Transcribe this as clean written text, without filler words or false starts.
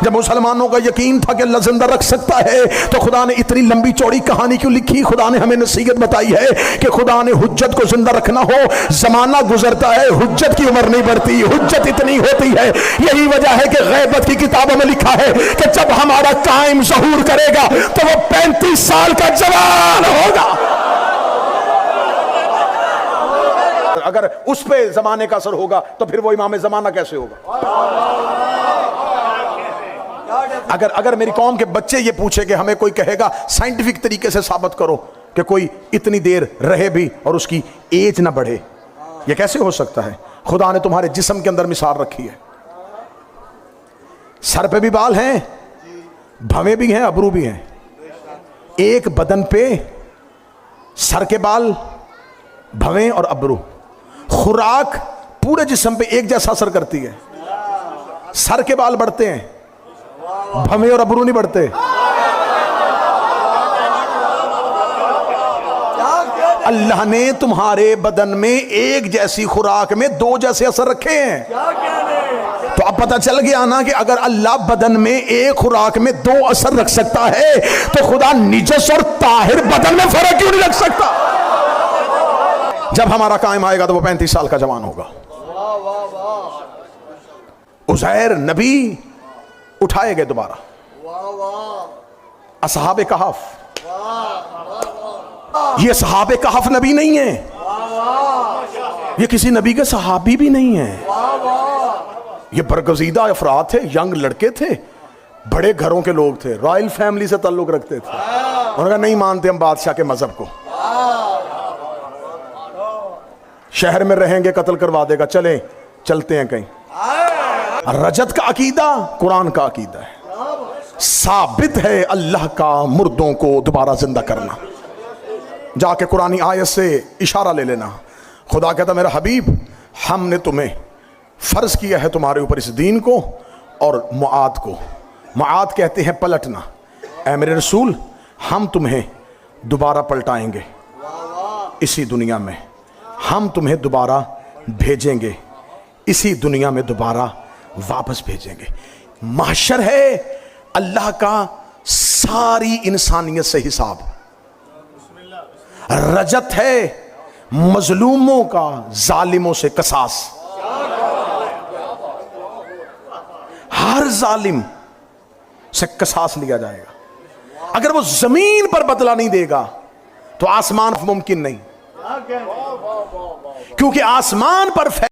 جب مسلمانوں کا یقین تھا کہ اللہ زندہ رکھ سکتا ہے تو خدا نے اتنی لمبی چوڑی کہانی کیوں لکھی؟ خدا نے ہمیں نصیحت بتائی ہے کہ خدا نے حجت کو زندہ رکھنا ہو، زمانہ گزرتا ہے، حجت کی عمر نہیں بڑھتی، حجت اتنی ہوتی ہے۔ یہی وجہ ہے کہ غیبت کی کتابوں میں لکھا ہے کہ جب ہمارا قائم ظہور کرے گا تو وہ 35 سال کا جوان ہوگا۔ اگر اس پہ زمانے کا اثر ہوگا تو پھر وہ امام زمانہ کیسے ہوگا؟ اگر میری قوم کے بچے یہ پوچھے کہ ہمیں کوئی کہے گا سائنٹیفک طریقے سے ثابت کرو کہ کوئی اتنی دیر رہے بھی اور اس کی ایج نہ بڑھے، یہ کیسے ہو سکتا ہے؟ خدا نے تمہارے جسم کے اندر مثال رکھی ہے، سر پہ بھی بال ہیں، بھویں بھی ہیں، ابرو بھی ہیں، ایک بدن پہ سر کے بال، بھویں اور ابرو، خوراک پورے جسم پہ ایک جیسا اثر کرتی ہے۔ سر کے بال بڑھتے ہیں، بھویں اور ابرو نہیں بڑھتے۔ اللہ نے تمہارے بدن میں ایک جیسی خوراک میں دو جیسے اثر رکھے ہیں۔ تو اب پتہ چل گیا نا کہ اگر اللہ بدن میں ایک خوراک میں دو اثر رکھ سکتا ہے تو خدا نجس اور طاہر بدن میں فرق کیوں نہیں رکھ سکتا؟ جب ہمارا قائم آئے گا تو وہ 35 سال کا جوان ہوگا۔ عزیر نبی اٹھائے گئے دوبارہ، اصحاب کہف، یہ اصحاب کہف نبی نہیں ہیں، یہ کسی نبی کے صحابی بھی نہیں ہیں، یہ برگزیدہ افراد تھے، ینگ لڑکے تھے، بڑے گھروں کے لوگ تھے، رائل فیملی سے تعلق رکھتے تھے۔ انہوں نے کہا نہیں مانتے ہم بادشاہ کے مذہب کو، شہر میں رہیں گے قتل کروا دے گا، چلیں چلتے ہیں کہیں۔ رجت کا عقیدہ قرآن کا عقیدہ ہے، ثابت ہے اللہ کا مردوں کو دوبارہ زندہ کرنا۔ جا کے قرآنی آیت سے اشارہ لے لینا۔ خدا کہتا میرا حبیب ہم نے تمہیں فرض کیا ہے تمہارے اوپر اس دین کو اور معاد کو، معاد کہتے ہیں پلٹنا، اے میرے رسول ہم تمہیں دوبارہ پلٹائیں گے اسی دنیا میں، ہم تمہیں دوبارہ بھیجیں گے اسی دنیا میں، دوبارہ واپس بھیجیں گے۔ محشر ہے اللہ کا ساری انسانیت سے حساب، رجت ہے مظلوموں کا ظالموں سے قصاص، ہر ظالم سے قصاص لیا جائے گا۔ اگر وہ زمین پر بدلہ نہیں دے گا تو آسمان ممکن نہیں، کیونکہ آسمان پر